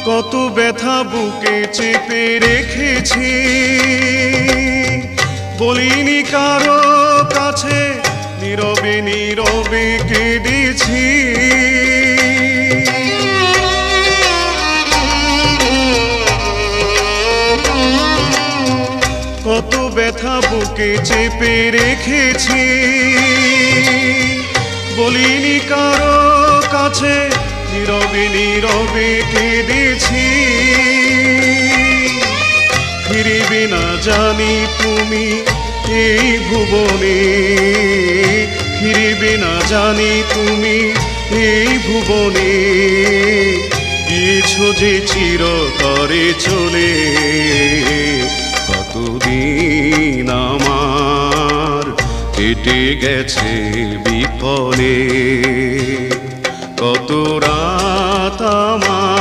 কত ব্যথা বুকে চেপে রেখেছি, বলিনি কারো কাছে, নীরবে নীরবে কেঁদেছি। কত ব্যথা বুকে চেপে রেখেছি, বলিনি কারো কাছে, নীরবে নীরবে কেঁদেছি। ফিরিবে না জানি তুমি এই ভুবনে, ফিরিবে না জানি তুমি এই ভুবনে। গিয়েছো যে চিরতরে চলে, কতদিন আমার কেটে গেছে বিফলে, কত রাত আমার